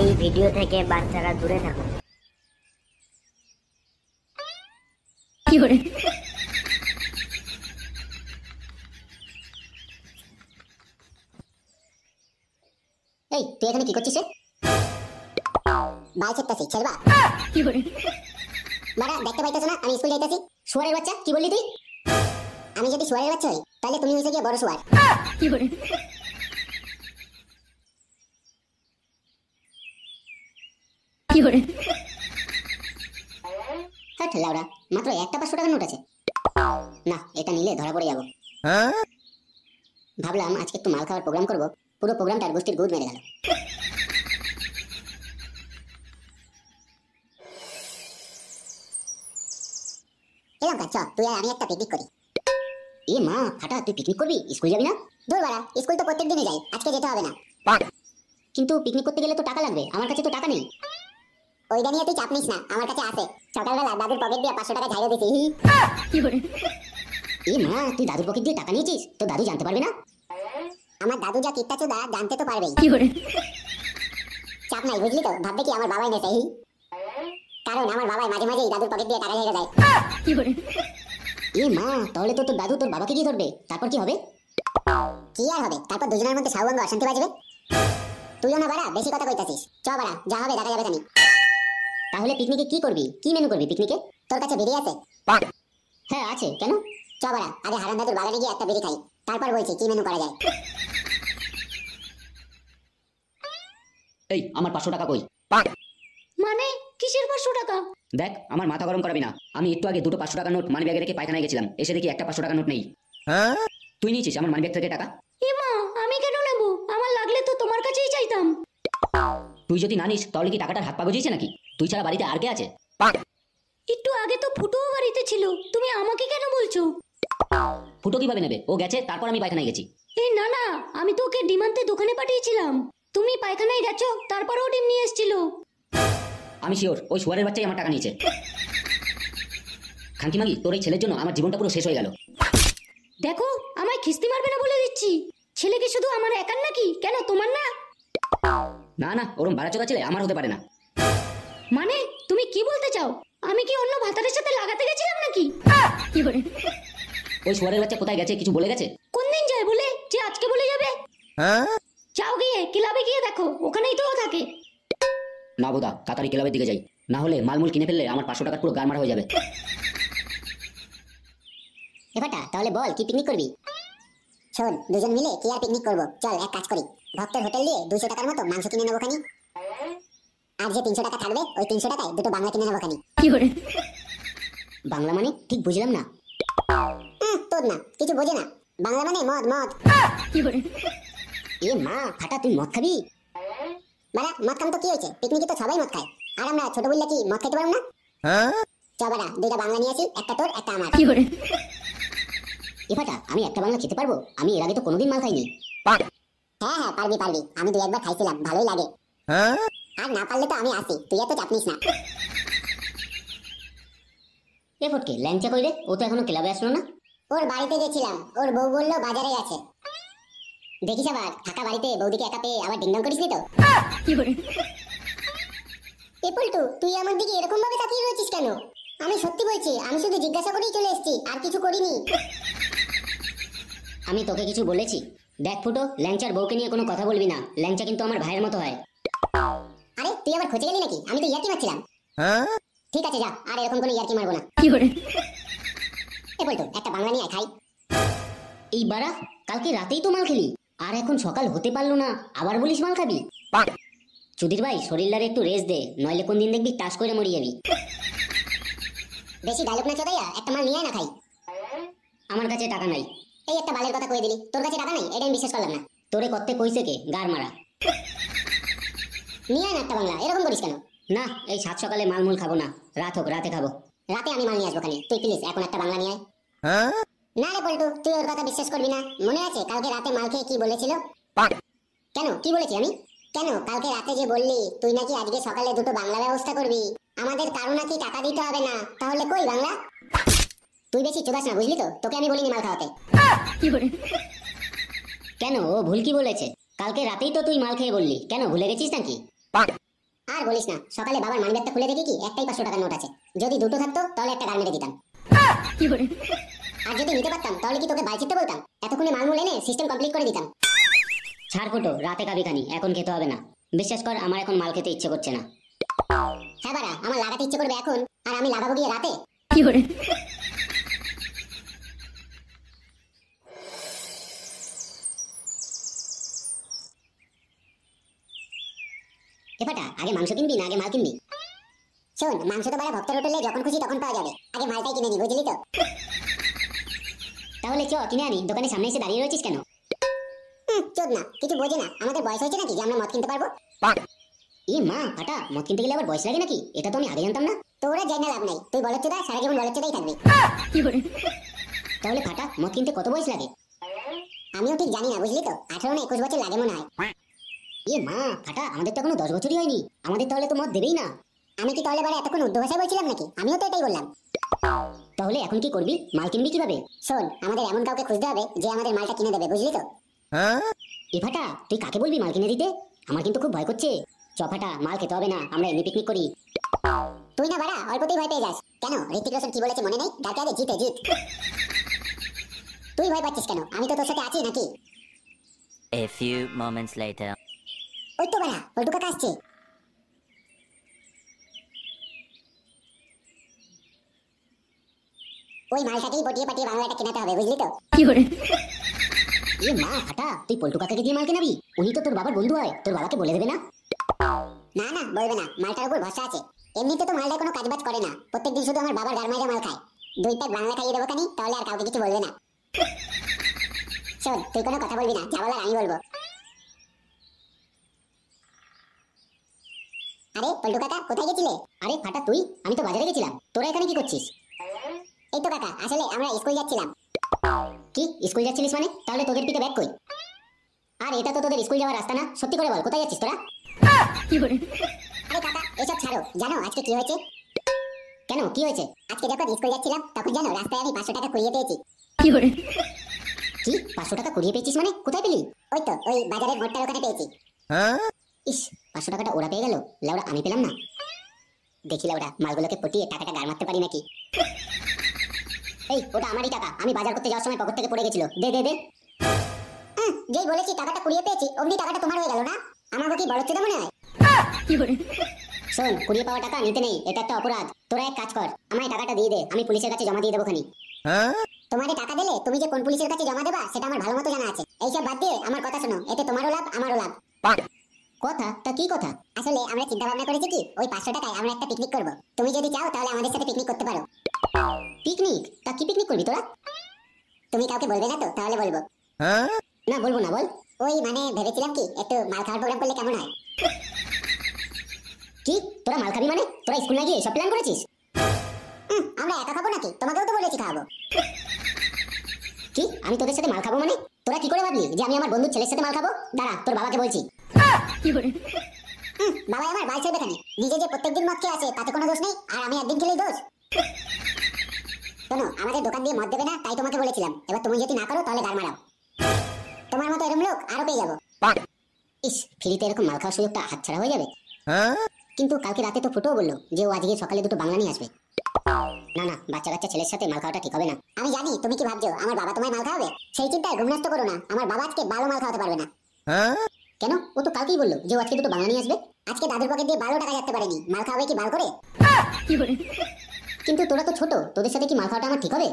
এই ভিডিও থেকে বাচ্চারা দূরে থাকো। কি করে? এই তুই এখানে কি করছিস রে? বাল ছেড়তাছি ছেড়বা। কি করে? বাড়া দেখতে পাইতেছ না আমি স্কুল যাইতাছি? শুয়ারের বাচ্চা কি বললি তুই? আমি যদি শুয়ারের বাচ্চা হই তাহলে তুমি হইছে গিয়ে বড় শুয়ার। কি করে? কি করে? হ্যাঁ লাউড়া, মাত্র একটা 500 টাকার নোট আছে। না, এটা নিলে ধরা পড়ে যাবো। ভাবলাম আজকে একটু মাল খাওয়ার প্রোগ্রাম করব, পুরো প্রোগ্রামটার গোষ্ঠীর গুদ মেরে গেল। এরকম কাজ, তুই আর আমি একটা পিকনিক করি। এ মা ফাটা, তুই পিকনিক করবি? স্কুল যাবি না? দূর বাড়া, স্কুল তো প্রত্যেক দিনই যাই, আজকে যেতে হবে না। কিন্তু পিকনিক করতে গেলে তো টাকা লাগবে, আমার কাছে তো টাকা নেই। ওইটা নিয়ে তুই চাপ নিস না, আমার কাছে আছে। সকালবেলা দাদুর পকেট দিয়ে 500 টাকা ঝাইরে দিছি। কি করে? এ মা, তুই দাদুর পকেট দিয়ে টাকা নিয়েছিস? তো দাদু জানতে পারবে না? আমার দাদু যা কিত্তা চোদা, জানতে তো পারবেই। কি করে? চাপ নাই, বুঝলি তো? ভাববে কি আমার বাবাই নেছে। কারণ আমার বাবাই মাঝে মাঝেই দাদুর পকেট দিয়ে টাকা ঝাইরে দেয়। কি করে? এ মা, তাহলে তো তোর দাদু তোর বাবাকে দিয়ে ধরবে, তারপর কি হবে? কি আর হবে, তারপর দুজনের মধ্যে সাউবাঙ্গ অশান্তি বাজবে। তুইও না বাড়া বেশি কথা কইতাছিস। চ বাড়া, যা হবে দেখা যাবে জানি। তাহলে পিকনিকে কি করবি? কি মেনু করবি পিকনিকে? তোর কাছে বিড়ি আছে? হ্যাঁ আছে, কেন? চ বাড়া, আগে হারান দাদুর বাগানে গিয়ে একটা বিড়ি খাই, তারপর বলছি কি মেনু করা যায়। এই আমার 500 টাকা কই? মানে কিসের 500 টাকা? দেখ, আমার মাথা গরম করাবি না। আমি একটু আগে দুটো 500 টাকার নোট মানি ব্যাগে রেখে পায়খানায় গেছিলাম, এসে দেখি একটা 500 টাকার নোট নেই। তুই নিয়েছিস আমার মানি ব্যাগ থেকে টাকা? এ মা, আমি কেন নেব? আমার লাগলে তো তোমার কাছেই চাইতাম। তুই যদি না নিস তাহলে কি টাকাটার হাত পা গজিয়েছে নাকি? তুই ছাড়া বাড়িতে আর কে আছে? একটু আগে তো ফুটুও বাড়িতে ছিল, তুমি আমাকে কেন বলছো? ফুটো কিভাবে নেবে? ও গেছে, তারপর আমি পায়খানায় গেছি। এই না না, আমি তো ওকে ডিম আনতে দোকানে পাঠিয়েছিলাম। তুমি পায়খানায় গেছো, তারপরেও ডিম নিয়ে এসেছিল। আমি শিওর ওই শুয়ারের বাচ্চাই আমার টাকা নিয়েছে। খানকি মাগি, তোর এই ছেলের জন্য আমার জীবনটা পুরো শেষ হয়ে গেল। দেখো, আমায় খিস্তি মারবে না বলে দিচ্ছি। ছেলে কি শুধু আমার একার নাকি? কেন তোমার না? না না, ওরম বাড়াচোদা ছেলে আমার হতে পারে না। মানে তুমি কি বলতে চাও? আমি কি অন্য ভাতারের সাথে লাগাতে গেছিলাম নাকি? কি করে? ওই শুয়ারের বাচ্চা কোথায় গেছে কিছু বলে গেছে? কোন দিন যায় বলে যে আজকে বলে যাবে? যাও গিয়ে ক্লাবে গিয়ে দেখো, ওখানেই তো ও থাকে। না বোদা, তাড়াতাড়ি ক্লাবের দিকে যাই, না হলে মালমূল কিনে ফেললে আমার 500 টাকার পুরো গারমারা হয়ে যাবে। এবারটা তাহলে বল কি পিকনিক করবি? শোন, দুজন মিলে কি আর পিকনিক করব, চল এক কাজ করি, ভক্তের হোটেল দিয়ে 200 টাকার মতো মাংস কিনে নেবো খানি। আর যে 300 টাকা থাকবে ওই 300 টাকায় দুটো বাংলা কিনে নেবো খানি। কি করে? বাংলা মানে ঠিক বুঝলাম না। তোর না কিছু বোঝে না, বাংলা মানে মদ মদ। কি করে? এ মা ফাটা, তুই মদ খাবি? বাড়া মদ খাম তো কি হয়েছে, পিকনিকে তো সবাই মদ খায়, আর আমরা ছোট বললে কি মদ খেতে পারবো না? চ বাড়া, দুইটা বাংলা নিয়ে আসি, একটা তোর একটা আমার। কি করে? এ ফাটা, আমি একটা বাংলা খেতে পারবো? আমি এর আগে তো কোনোদিন মাল খাইনি। হ্যাঁ হ্যাঁ পারবি পারবি, আমি 2-1 বার খাইছিলাম, ভালোই লাগে। আর না পারলে তো আমি আসি, তুই এত চাপ নিস না। এ ফটকে ল্যাংচা কইরে, ও তো এখনো ক্লাবে আসলো না। ওর বাড়িতে গেছিলাম, ওর বউ বললো বাজারে গেছে। দেখিস আবার থাকা বাড়িতে বৌদিকে একা পেয়ে আবার ডিংডং করিসনি তো? কি করে? এ পল্টু, তুই আমার দিকে এরকম ভাবে তাকিয়ে রয়েছিস কেন? আমি সত্যি বলছি, আমি শুধু জিজ্ঞাসা করেই চলে এসেছি, আর কিছু করিনি। আমি তোকে কিছু বলেছি? দেখ ফুটো, ল্যাংচার বউকে নিয়ে কোনো কথা বলবি না, ল্যাংচা কিন্তু আমার ভাইয়ের মতো হয়। আরে তুই আবার খোঁজে গেলি নাকি? আমি তো ইয়ার্কি মারছিলাম। ঠিক আছে যা, আর এরকম কোনো ইয়ার্কি মারবো না। কি করে? এ পল্টু, একটা বাংলা নিয়ে আয় খাই। এই বাড়া, কালকে রাতেই তো মাল খেলি, আর এখন সকাল হতে পারলো না, আবার বলিস মাল খাবি? চুদির ভাই, শরীরটারে একটু রেস্ট দে, নইলে কোন দিন দেখবি টাস করে মরে যাবি। বেশি ডায়লগ না চোদাইয়া একটা মাল নিয়ে আয় না খাই। আমার কাছে টাকা নাই। এই একটা বালের কথা কই দিলি, তোর কাছে টাকা নাই এটা আমি বিশ্বাস করলাম না। তোরে করতে কইছে কে? গার মারা। নিয়ে আয় না একটা বাংলা, এরকম করিস কেন? না, এই সাত সকালে মালমূল খাবো না, রাত হোক রাতে খাবো। রাতে আমি মাল নিয়ে আসবো খালি, তুই প্লিজ এখন একটা বাংলা নিয়ে আয়। না রে পল্টু, তুই ওর কথা বিশ্বাস করবি না। মনে আছে কালকে রাতে মাল খেয়ে কি বলেছিল? কেন কি বলেছি আমি? কেন কালকে রাতে যে বললি তুই নাকি আজকে সকালে দুটো বাংলা ব্যবস্থা করবি, আমাদের কারো নাকি টাকা দিতে হবে না, তাহলে কই বাংলা? তুই বেশি চোদাস না, বুঝলি তো? তোকে আমি বলিনি মাল খাওয়াতে। কি করে? কেন ও ভুল কি বলেছে? কালকে রাতেই তো তুই মাল খেয়ে বললি, কেন ভুলে গেছিস নাকি? আর বলিস না, সকালে বাবার মানিব্যাগটা খুলে দেখি কি একটাই 500 টাকার নোট আছে। যদি দুটো থাকতো তাহলে একটা গাল মেরে দিতাম। আর যদি নিতে পারতাম তাহলে কি তোকে বাইচিতে বলতাম, এতক্ষণে মালমূল এনে সিস্টেম কমপ্লিট করে দিতাম। ছাড় ফুটো, রাতে খাবি খানি, এখন খেতে হবে না। বিশ্বাস কর আমার এখন মাল খেতে ইচ্ছে করছে না। হ্যাঁ বাড়া, আমার লাগাতে ইচ্ছে করবে এখন, আর আমি লাগাবো গিয়ে রাতে। এপাটা আগে মাংস কিনবি না আগে মাল কিনবি? শোন, মাংস তো বাড়া ভক্তের হোটেলে যখন খুশি তখন পাওয়া যাবে, আগে মালটাই কিনে নি, বুঝলি তো? তাহলে চ কিনে আনি, দোকানের সামনে এসে দাঁড়িয়ে রয়েছিস কেন? চোদ না, কিছু বোঝে না, আমাদের বয়স হয়েছে নাকি যে আমরা মদ কিনতে পারবো? ই মা ফাটা, মদ কিনতে গেলে আবার বয়স লাগে নাকি? এটা তো আমি আগে জানতাম না। তোরা জানা লাভ নাই, তুই বলচ্চোদা, সারা জীবন বলচ্চোদাই থাকবি। তাহলে ফাটা, মদ কিনতে কত বয়স লাগে? আমিও ঠিক জানি না, বুঝলি তো, 18 না 21 বছর লাগে মনে হয়। ই মা ফাটা, আমাদের তো এখনো 10 বছরই হয়নি, আমাদের তাহলে তো মদ দেবেই না। আমি কি তাহলে বাড়া এতক্ষণ উর্দু ভাষায় বলছিলাম নাকি? আমিও তো এটাই বললাম। তাহলে এখন কি করবি? মাল কিনবি কিভাবে? শোন, আমাদের এমন কাউকে খুঁজতে হবে যে আমাদের মালটা কিনে দেবে, বুঝলি তো? এ ফাটা, তুই কাকে বলবি মাল কিনে দিতে? আমার কিন্তু খুব ভয় করছে। চ ফাটা, মাল খেতে হবে না, আমরা এমনি পিকনিক করি। তুই না বাড়া অল্পতেই ভয় পেয়ে যাস কেন? ঋতিক রোশন কি বলেছে মনে নেই? ডাকে আগে জিতে জিত। তুই ভয় পাচ্ছিস কেন? আমি তো তোর সাথে আছি নাকি? A few moments later. ওই তো বাড়া পল্টু কাকা আসছে। ওই মালটাকেই পটিয়ে পাটিয়ে বাংলাটা কেনাতে হবে, বুঝলি তো? এ মা ফাটা, তুই পল্টু কাকাকে দিয়ে মাল কেনাবি? উনি তো তোর বাবার বন্ধু হয়, তোর বাবাকে বলে দেবে না? না না, বলবে না, মালটার উপর ভরসা আছে। এমনিতে তো মালটা কোনো কাজবাজ করে না, প্রত্যেকদিন শুধু আমার বাবার গার মাইরা মাল খায়। 2 প্যাক বাংলা খাইয়ে দেবো কানি, তাহলে আর কাউকে কিছু বলবে না। শোন, তুই কোনো কথা বলবি না, যা বলার আমি বলবো। আরে পল্টু কাকা, কোথায় গেছিলে? আরে ফাটা তুই, আমি তো বাজারে গেছিলাম, তোরা এখানে কি করছিস? এই তো কাকা, আসলে আমরা স্কুল যাচ্ছিলাম। কি স্কুল যাচ্ছিলিস মানে? তাহলে তোদের পিঠে ব্যাগ কই? আর এটা তো তোদের স্কুল যাওয়ার রাস্তা না, সত্যি করে বল কোথায় যাচ্ছিস তোরা? আরে কাকা, এসব ছাড়ো, জানো আজকে কি হয়েছে? কেন কি হয়েছে? আজকে যখন স্কুল যাচ্ছিলাম তখন জানো রাস্তায় আমি 500 টাকা কুড়িয়ে পেয়েছি। কি 500 টাকা কুড়িয়ে পেয়েছিস মানে? কোথায় পেলি? ওই তো ওই বাজারের মোড়টার ওখানে পেয়েছি। ইস, 500 টাকাটা ওরা পেয়ে গেল, লাউড়া আমি পেলাম না। দেখি লাউড়া মালগুলোকে পটিয়ে টাকাটা গার মারতে পারি নাকি। এই ওটা আমারই টাকা, আমি বাজার করতে যাওয়ার সময় পকেট থেকে পড়ে গেছিল, দে দে দে। যেই বলেছি টাকাটা কুড়িয়ে পেয়েছি অমনি টাকাটা তোমার হয়ে গেল না? আমাকে কি বড় চোদা মনে হয়? শোন, কুড়িয়ে পাওয়া টাকা নিতে নেই, এটা একটা অপরাধ। তোরা এক কাজ কর, আমায় টাকাটা দিয়ে দে, আমি পুলিশের কাছে জমা দিয়ে দেবো খানি। তোমাকে টাকা দিলে তুমি যে কোন পুলিশের কাছে জমা দেবা সেটা আমার ভালো মতো জানা আছে। এইসব বাদ দিয়ে আমার কথা শোনো, এতে তোমারও লাভ আমারও লাভ। কথা তা কি কথা? আসলে আমরা চিন্তা ভাবনা করেছি কি, ওই 500 টাকায় আমরা একটা পিকনিক করব। তুমি যদি চাও তাহলে আমাদের সাথে পিকনিক করতে পারো। পিকনিক? তা কি পিকনিক করবি তোরা? তুমি কাউকে বলবে না তো? তাহলে বলবো। না বলবো না, বল। ওই মানে ভেবেছিলাম কি একটু মাল খাওয়ার প্রোগ্রাম করলে কেমন হয়? কি তোরা মাল খাবি মানে? তোরা স্কুল না গিয়ে সব প্ল্যান করেছিস? আমরা একা খাবো নাকি? তোমাকেও তো বলেছি খাওয়াবো। কি আমি তোদের সাথে মাল খাবো মানে? তোরা কি করে ভাবলি যে আমি আমার বন্ধুর ছেলের সাথে মাল খাবো? দাঁড়া, তোর বাবাকে বলছি। বাবা আমার বাল ছেড়ে খানি, নিজে যে প্রত্যেকদিন মদ খেয়ে আসে তাতে কোনো দোষ নেই, আর আমি একদিন খেলেই দোষ। শোনো, আমাদের দোকান দিয়ে মদ দেবে না তাই তোমাকে বলেছিলাম, এবার তুমি যদি না করো তাহলে গার মারাও। তোমার মতো এরকম লোক আরো পেয়ে যাবো। ইস, ফ্রিতে এরকম মাল খাওয়ার সুযোগটা হাতছাড়া হয়ে যাবে। কিন্তু কালকে রাতে তো ফুটো বললো যে ও আজকে সকালে দুটো বাংলা নিয়ে আসবে। না না, বাচ্চা বাচ্চা ছেলের সাথে মাল খাওয়াটা ঠিক হবে না। আমি জানি তুমি কি ভাবছো, আমার বাবা তোমায় মাল খাওয়াবে। সেই চিন্তায় ঘুম নষ্ট করো না, আমার বাবা আজকে ভালো মাল খাওয়াতে পারবে না। কেন? ও তো কালকেই বললো যে ও আজকে দুটো বাংলা নিয়ে আসবে। আজকে দাদুর পকেট দিয়ে 12 টাকা যাচ্ছে পারেনি, মাল খাওয়াবে কি বাল করে? কিন্তু তোরা তো ছোট, তোদের সাথে কি মাল খাওয়াটা আমার ঠিক হবে?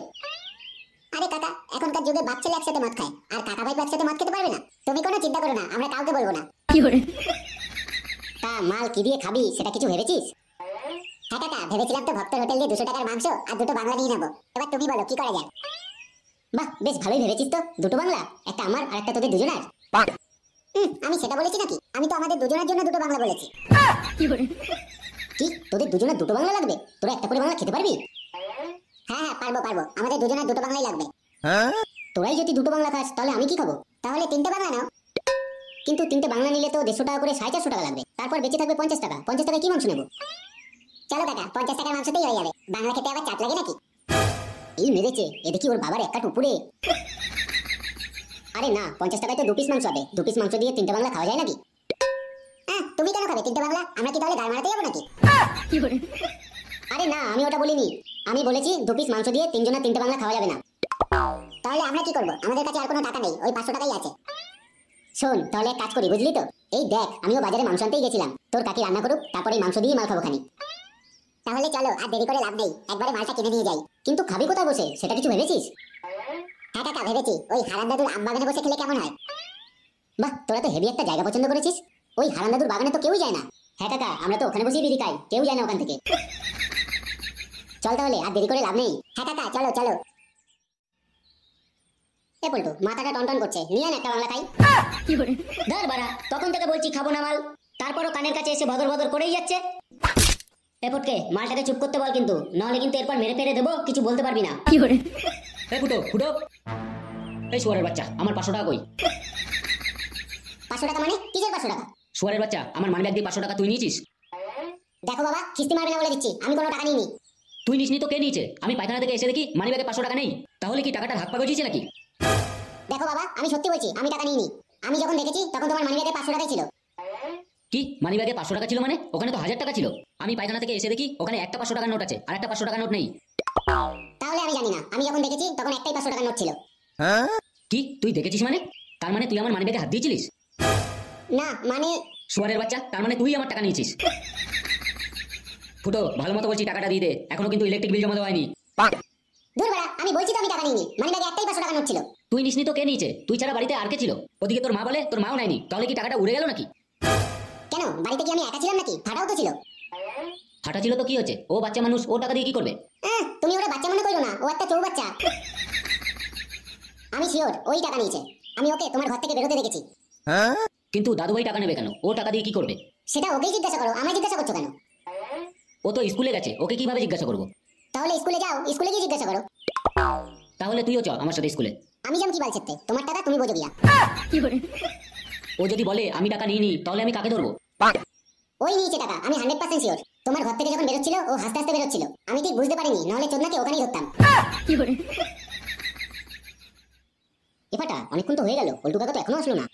আরে কাকা, এখনকার যুগে বাপ ছেলে একসাথে মদ খায়, আর কাকা ভাই একসাথে মদ খেতে পারবে না? তুমি কোনো চিন্তা করো না, আমরা কাউকে বলবো না। তা মাল কি দিয়ে খাবি সেটা কিছু ভেবেছিস? হ্যাঁ কাকা, ভেবেছিলাম তো ভক্তের হোটেল দিয়ে 200 টাকার মাংস আর দুটো বাংলা নিয়ে নেবো। এবার তুমি বলো কি করা যায়? বাহ, বেশ ভালোই ভেবেছিস তো। দুটো বাংলা, একটা আমার আর একটা তোদের দুজনের। আমি সেটা বলেছি নাকি? আমি তো আমাদের দুজনের জন্য দুটো বাংলা বলেছি। কি তোদের দুজনের দুটো বাংলা লাগবে? তোরা একটা করে বাংলা খেতে পারবি? হ্যাঁ হ্যাঁ, পারবো পারবো, আমাদের দুজনের দুটো বাংলাই লাগবে। তোরাই যদি দুটো বাংলা খাস তাহলে আমি কি খাবো? তাহলে 3টে বাংলা নাও। কিন্তু 3টে বাংলা নিলে তো 150 টাকা করে 450 টাকা লাগবে, তারপর বেঁচে থাকবে 50 টাকা। 50 টাকায় কি মাংস নেবো? চলো কাকা, 50 টাকার মাংসতেই হয়ে যাবে। বাংলা খেতে আবার চাট লাগে নাকি? এই মেরেছে, এ দেখি ওর বাবার এক কাঠ উপরে। আরে না, 50 টাকায় তো 2 পিস মাংস হবে, 2 পিস মাংস দিয়ে 3টে বাংলা খাওয়া যায় নাকি? তুমি তুমি কেন খাবে তিনটে বাংলা? আমরা কি তাহলে গাল মারাতে যাবো নাকি? আরে না, আমি ওটা বলিনি। আমি বলেছি 2 পিস মাংস দিয়ে 3 জনের 3টে বাংলা খাওয়া যাবে না। তাহলে আমরা কি করব? আমাদের কাছে আর কোনো টাকা নেই, ওই 500 টাকাই আছে। শোন, তাহলে এক কাজ করি, বুঝলি তো? এই দেখ, আমিও বাজারে মাংস আনতেই গেছিলাম, তোর কাকি রান্না করুক, তারপরে মাংস দিয়ে মাল খাবো খানি। তাহলে চলো, আর দেরি করে লাভ নেই, একবারে মালটা কিনে নিয়ে যাই। কিন্তু খাবি কোথায় বসে, সেটা কিছু ভেবেছিস? হ্যাঁ কাকা, ভেবেছি। ওই হারান দাদুর আম বাগানে বসে খেলে কেমন হয়? বাহ, তোরা তো হেভি একটা জায়গা পছন্দ করেছিস। ওই হারান দাদুর বাগানে তো কেউই যায় না। হ্যাঁ কাকা, আমরা তো ওখানে বসেই বিড়ি খাই, কেউ যায় না ওখান থেকে। চল তাহলে, আর দেরি করে লাভ নেই। হ্যাঁ কাকা, চলো চলো। এ পল্টু, মাথাটা টনটন করছে, নিয়ে আন একটা বাংলা খাই। ধর বাড়া, তখন থেকে বলছি খাবো না মাল, তারপরও কানের কাছে এসে ভদর ভদর করেই যাচ্ছে। এ পটকে, মালটাকে চুপ করতে বল কিন্তু, নাহলে কিন্তু এরপর মেরে ফেরে দেবো, কিছু বলতে পারবি না। এই ফুটো ফুটো, এই শুয়ারের বাচ্চা, আমার 500 টাকা কই? 500 টাকা মানে? কিসের 500 টাকা? শুয়ারের বাচ্চা, আমার মানিব্যাগ দিয়ে 500 টাকা তুই নিয়েছিস? দেখো বাবা, কিস্তি মারবে না বলে দিচ্ছি, আমি কোনো টাকা নিইনি। তুই নিসনি তো কে নিয়েছে? আমি পায়খানা থেকে এসে দেখি মানিব্যাগে 500 টাকা নেই। তাহলে কি টাকাটা হাত পা গজিয়েছে নাকি? দেখো বাবা, আমি সত্যি বলছি, আমি টাকা নিইনি। আমি যখন দেখেছি তখন তোমার মানিব্যাগে 500 টাকাই ছিল। কি মানিব্যাগে 500 টাকা ছিল মানে? ওখানে তো 1000 টাকা ছিল। আমি পায়খানা থেকে এসে দেখি ওখানে একটা 500 টাকার নোট আছে, আর একটা 500 টাকার নোট নেই। তাহলে আমি জানি না, আমি যখন দেখেছি তখন একটাই 500 টাকার নোট ছিল। কি তুই দেখেছিস মানে? তার মানে তুই আমার মানিব্যাগে হাত দিয়েছিলিস? না মানে, শুয়ারের বাচ্চা, তার মানে তুই আমার টাকা নিয়েছিস। ফুটো, ভালো মতো বলছি টাকাটা দিয়ে দে, এখনো কিন্তু ইলেকট্রিক বিল জমা দেওয়া হয়নি। দূর বাড়া, আমি বলছি তো আমি টাকা নিইনি, মানিব্যাগে একটাই 500 টাকার নোট ছিল। তুই নিসনি তো কে নিয়েছে? তুই ছাড়া বাড়িতে আর কে ছিল? ওদিকে তোর মা বলে তোর মাও নেয়নি, তাহলে কি টাকাটা উড়ে গেল নাকি? কেন, বাড়িতে কি আমি একা ছিলাম নাকি? ফাটাও তো ছিল। ফাটা ছিল তো কি হচ্ছে? ও বাচ্চা মানুষ, ও টাকা দিয়ে কি করবে? তুমি ওরা বাচ্চা মনে করো না, ও একটা চৌ বাচ্চা। আমি শিওর ওই টাকা নিয়েছে, আমি ওকে তোমার ঘর থেকে বেরোতে দেখেছি। কিন্তু দাদু ভাই টাকা নেবে কেন? ও টাকা দিয়ে কি করবে? সেটা ওকেই জিজ্ঞাসা করো, আমায় জিজ্ঞাসা করছো কেন? ও তো স্কুলে গেছে, ওকে কিভাবে জিজ্ঞাসা করবো? তাহলে স্কুলে যাও, স্কুলে গিয়ে জিজ্ঞাসা করো। তাহলে তুইও চ আমার সাথে স্কুলে। আমি যেমন কি বলছিতে, তোমার টাকা তুমি বোঝো গিয়া। ও যদি বলে আমি টাকা নিইনি, তাহলে আমি কাকে ধরবো? ওই নিয়েছে টাকা, আমি 100% শিওর। তোমার ঘর থেকে যখন বেরোচ্ছিল, ও হাসতে হাসতে বেরোচ্ছিল, আমি ঠিক বুঝতে পারিনি, নাহলে চোদনাকে ওখানেই ধরতাম। এফাটা, অনেকক্ষণ তো হয়ে গেল, পল্টু কাকা তো এখনো আসলো না।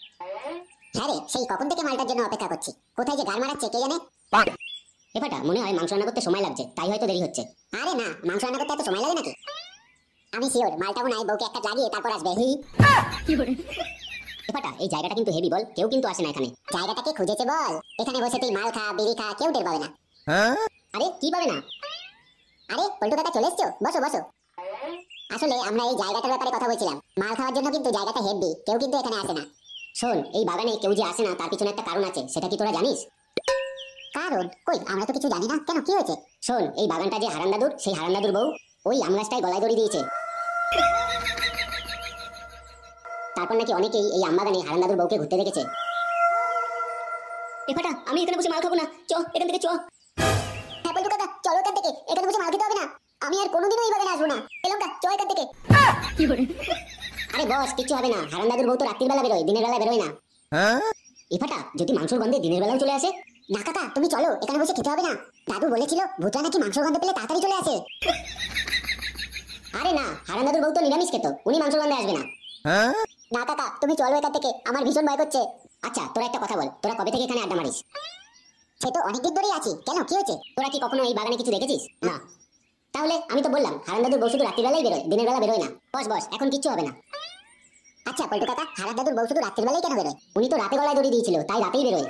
হ্যাঁ রে, সেই কখন থেকে মালটার জন্য অপেক্ষা করছি, কোথায় যে গাল মারাচ্ছে কে জানে। এফাটা, মনে হয় মাংস রান্না করতে সময় লাগছে, তাই হয়তো দেরি হচ্ছে। আরে না, মাংস রান্না করতে এত সময় লাগে নাকি? আমি শিওর মালটা মনে হয় বউকে একটা লাগিয়ে তারপর আসবে। এফাটা, এই জায়গাটা কিন্তু হেভি বল, কেউ কিন্তু আসে না এখানে। জায়গাটাকে খুঁজেছে বল, এখানে বসে তুই মাল খা বিড়ি খা, কেউ টের পাবে না। আরে কি পাবে না? আরে পল্টু কাকা চলে এসছো, বসো বসো। আসলে আমরা এই জায়গাটার ব্যাপারে কথা বলছিলাম, মাল খাওয়ার জন্য কিন্তু জায়গাটা হেভি, কেউ কিন্তু এখানে আসে না। শোন, এই বাগানে কেউ যে আসে না তার পিছনে একটা কারণ আছে, সেটা কি তোরা জানিস? কারণ? কই, আমরা তো কিছু জানি না, কেন কি হয়েছে? শোন, এই বাগানটা যে হারান দাদুর, সেই হারান দাদুর বউ ওই আম গাছটায় গলায় দড়ি দিয়েছে। তারপর নাকি অনেকেই এই আম বাগানে হারান দাদুর বউকে ঘুরতে দেখেছে। এফাটা, আমি এখানে বসে মাল খাবো না, চ এখান থেকে চ। হ্যাঁ পল্টু কাকা, চলো এখান থেকে, এখানে বসে মাল খেতে হবে না। আমি আর কোনোদিনও এই বাগানে আসবো না, এলঙ্কা চ এখান থেকে। আরে বস, কিচ্ছু হবে না, হারান দাদুর বউ তো রাত্রির বেলা বেরোয়, দিনের বেলা বেরোয় না। এফাটা, যদি মাংসর গন্ধে দিনের বেলাও চলে আসে? না কাকা, তুমি চলো, এখানে বসে খেতে হবে না। দাদু বলেছিল ভূতরা নাকি মাংসর গন্ধ পেলে তাড়াতাড়ি চলে আসে। আরে না, হারান দাদুর বউ তো নিরামিষ খেত, উনি মাংসর গন্ধে আসবে না। না কাকা, তুমি চলো এখান থেকে, আমার ভীষণ ভয় করছে। আচ্ছা, তোরা একটা কথা বল, তোরা কবে থেকে এখানে আড্ডা মারিস? সে তো অনেকদিন ধরেই আছি, কেন কি হয়েছে? তোরা কি কখনো এই বাগানে কিছু দেখেছিস? না। তাহলে আমি তো বললাম হারান দাদুর বউ শুধু রাত্রির বেলায় বেরোয়, দিনের বেলা বেরোয় না। বস বস, এখন কিচ্ছু হবে না। আচ্ছা পল্টু কাকা, হারান দাদুর বউ শুধু রাত্রির বেলায় কেন বেরোয়? উনি তো রাতে গলায় দড়ি দিয়েছিল, তাই রাতেই বেরোয়।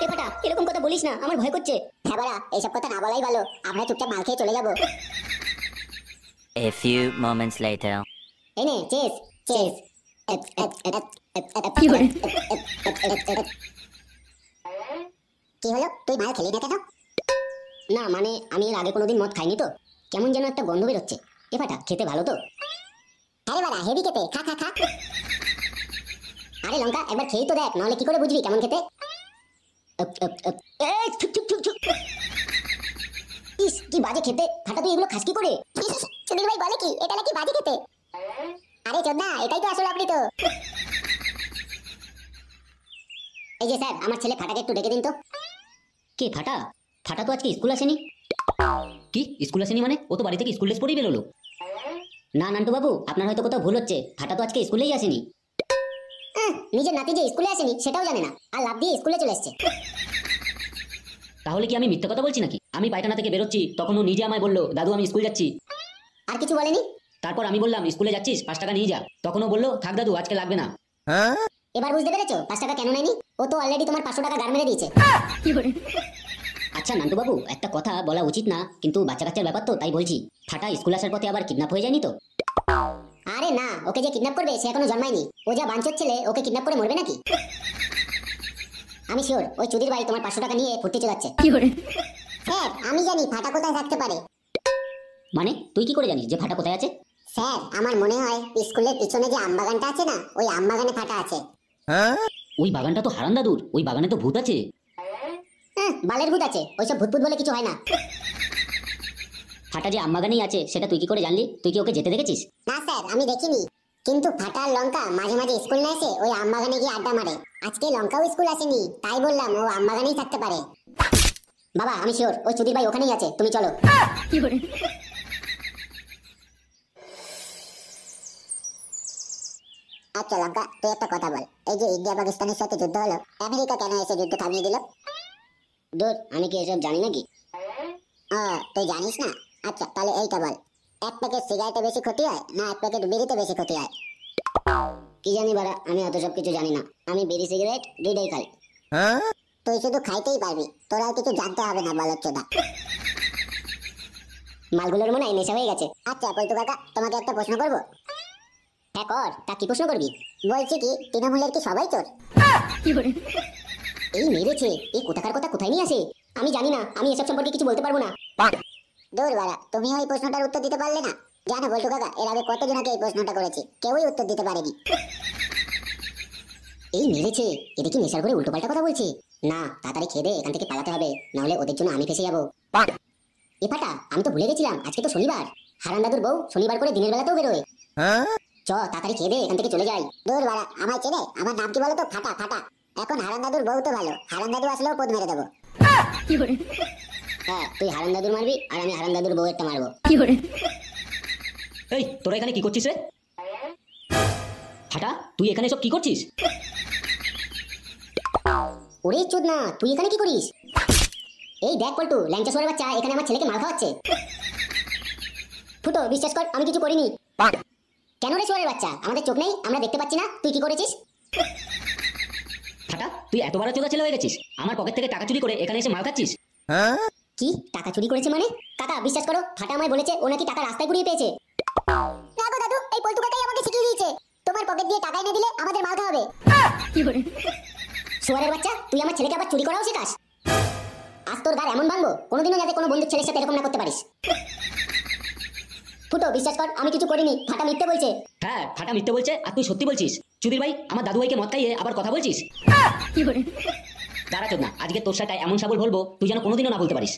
এফাটা, এরকম কথা বলিস না, আমার ভয় করছে। হ্যাঁ বাড়া, এইসব কথা না বলাই ভালো, আমরা চুপচাপ মাল খেয়ে চলে যাবো। A few moments later. এই নে, চেস চেস। কি হলো, তুই মাল খেলি না কেন? না মানে, আমি এর আগে কোনোদিন মদ খাইনি তো, কেমন যেন একটা গন্ধ বেরোচ্ছে। এফাটা, খেতে ভালো তো? আরে বাড়া, হেভি খেতে, খা খা খা। আরে লঙ্কা, একবার খেয়েই তো দেখ, নাহলে কি করে বুঝবি কেমন খেতে? এই, ছুক, ছুক, ছুক, ছুক। ইস, কি বাজে খেতে। ফাটা, তুই এগুলো খাস কি করে? সুনীল ভাই বলে কি এটা নাকি বাজে খেতে? আরে চোদনা, এটাই তো আসলে আপনি তো। এই যে স্যার, আমার ছেলে ফাটাকে একটু ডেকে দিন তো। কে ফাটা? ফাটা তো আজকে স্কুল আসেনি। কি স্কুল আসেনি মানে? ও তো বাড়ি থেকে স্কুল ড্রেস পরেই বেরোলো। না নান্টু বাবু, আপনার হয়তো কোথাও ভুল হচ্ছে, ফাটা তো আজকে স্কুলেই আসেনি। নিজের নাতি যে স্কুলে আসেনি সেটাও জানে না, আর লাভ দিয়ে স্কুলে চলে এসেছে। তাহলে কি আমি মিথ্যে কথা বলছি নাকি? আমি পায়খানা থেকে বেরোচ্ছি তখন ও নিজে আমায় বললো দাদু আমি স্কুল যাচ্ছি। আর কিছু বলেনি? তারপর আমি বললাম স্কুলে যাচ্ছিস 5 টাকা নিয়ে যা, তখন ও বললো থাক দাদু আজকে লাগবে না। এবার বুঝতে পেরেছো 5 টাকা কেন নেয়নি? ও তো অলরেডি তোমার 500 টাকা গার মেরে দিয়েছে। আচ্ছা নান্টু বাবু, একটা কথা বলা উচিত না, কিন্তু বাচ্চা কাচ্চার ব্যাপার তো তাই বলছি। ফাটা স্কুল আসার পথে আবার কিডন্যাপ হয়ে যায়নি তো? আরে না, ওকে যে কিডন্যাপ করবে সে এখনো জন্মায়নি। ও যা বাঞ্চোর ছেলে, ওকে কিডন্যাপ করে মরবে নাকি? আমি শিওর ওই চুদির ভাই তোমার 500 টাকা নিয়ে ফুটতে চলাচ্ছে। স্যার আমি জানি ফাটা কোথায় থাকতে পারে। মানে তুই কি করে জানিস যে ফাটা কোথায় আছে? স্যার আমার মনে হয় স্কুলের পিছনে যে আমবাগানটা আছে না, ওই আমবাগানে ফাটা আছে। ওই বাগানটা তো হারান দাদুর, ওই বাগানে তো ভূত আছে। বালের ভূত আছে, ওইসব ভূত বলে কিছু হয় না। ফাটা যে আমবাগানেই আছে সেটা তুই কি করে জানলি? তুই কি ওকে যেতে দেখেছিস? না স্যার আমি দেখিনি, কিন্তু ফাটা আর লঙ্কা মাঝে মাঝে স্কুল না এসে ওই আমবাগানে গিয়ে আড্ডা মারে। আজকে লঙ্কাও স্কুল আসেনি, তাই বললাম ও আমবাগানেই থাকতে পারে। বাবা আমি শিওর ওই চুদির ভাই ওখানেই আছে, তুমি চলো। আচ্ছা লঙ্কা তুই একটা কথা বল, এই যে ইন্ডিয়া পাকিস্তানের সাথে যুদ্ধ হলো, আমেরিকা কেন এসে যুদ্ধ থামিয়ে দিল? দূর, আমি কি এসব জানি নাকি? তুই জানিস না? আচ্ছা তাহলে এইটা বল, এক প্যাকেট সিগারেটে বেশি ক্ষতি হয় না এক প্যাকেট বিড়িতে বেশি ক্ষতি হয়? কি জানি বাড়া, আমি অত সব কিছু জানি না। আমি বিড়ি সিগারেট দুইটাই খাই। তুই শুধু খাইতেই পারবি, তোর আর কিছু জানতে হবে না বলচ্চোদা। মালগুলোর মনে হয় নেশা হয়ে গেছে। আচ্ছা পল্টু কাকা তোমাকে একটা প্রশ্ন করবো? হ্যাঁ কর, তা কি প্রশ্ন করবি? বলছি কি তৃণমূলের কি সবাই চোর? এই মেরেছে, এই কোথাকার কথা কোথায় নিয়ে আসে? আমি জানি না, আমি এসব সম্পর্কে কিছু বলতে পারবো না। দূর বাড়া, তুমি ওই প্রশ্নটার উত্তর দিতে পারলে না? জানো বল্টু কাকা, এর আগে কতজনকে এই প্রশ্নটা করেছি, কেউই উত্তর দিতে পারেনি। এই মেরেছে, এদের কি নেশার করে উল্টো পাল্টা কথা বলছে? না, তাড়াতাড়ি খেয়ে দে, এখান থেকে পালাতে হবে, নাহলে ওদের জন্য আমি ফেসে যাবো। এ ফাটা, আমি তো ভুলে গেছিলাম আজকে তো শনিবার। হারান দাদুর বউ শনিবার করে দিনের বেলাতেও বেরোয়। চ তাড়াতাড়ি খেয়ে দে, এখান থেকে চলে যাই। দূর বাড়া, আমায় চেনে? আমার নাম কি বলো তো? ফাটা ফাটা। এখন হারান দাদুর বউ তো ভালো, হারান দাদু আসলেও পদ মেরে দেবো। হ্যাঁ, তুই হারান দাদুর মারবি আর আমি হারান দাদুর বউয়েরটা মারবো। এই তোরা এখানে কি করছিস রে? ফাটা, তুই এখানে সব কি করছিস? ওরে চোদ না, তুই এখানে কি করিস? এই দেখ পল্টু, ল্যাংচা সোয়ারের বাচ্চা এখানে আমার ছেলেকে মার খাওয়াচ্ছে। ফুটো বিশ্বাস কর আমি কিছু করিনি। কেন রে সোয়ারের বাচ্চা, আমাদের চোখ নেই, আমরা দেখতে পাচ্ছি না তুই কি করেছিস? ফাটা, তুই এত বড় চোদা ছেলে হয়ে গেছিস, আমার পকেট থেকে টাকা চুরি করে এখানে এসে মাল খাচ্ছিস? কি টাকা চুরি করেছে মানে? কাকা বিশ্বাস করো, ফাটা আমায় বলেছে ও নাকি টাকা রাস্তায় কুড়িয়ে পেয়েছে। না গো দাদু, এই পল্টু কাকাই আমাকে শিখিয়ে দিয়েছে তোমার পকেট দিয়ে টাকা এনে দিলে আমাদের মাল খাওয়াবে। সোয়ারের বাচ্চা, তুই আমার ছেলেকে আবার চুরি করাও শেখাস? আজ তোর গার এমন ভাঙবো, কোনোদিনও যাতে কোনো বন্ধুর ছেলের সাথে এরকম না করতে পারিস। ফুটো বিশ্বাস কর আমি কিছু করিনি, ফাটা মিথ্যে বলছে। হ্যাঁ, ফাটা মিথ্যে বলছে আর তুই সত্যি বলছিস। চুদির ভাই, আমার দাদু ভাইকে মদ খাইয়ে আবার কথা বলছিস? দাঁড়া চোদ না, আজকে তোর সাথে এমন সাবল বলবো তুই যেন কোনোদিনও না বলতে পারিস।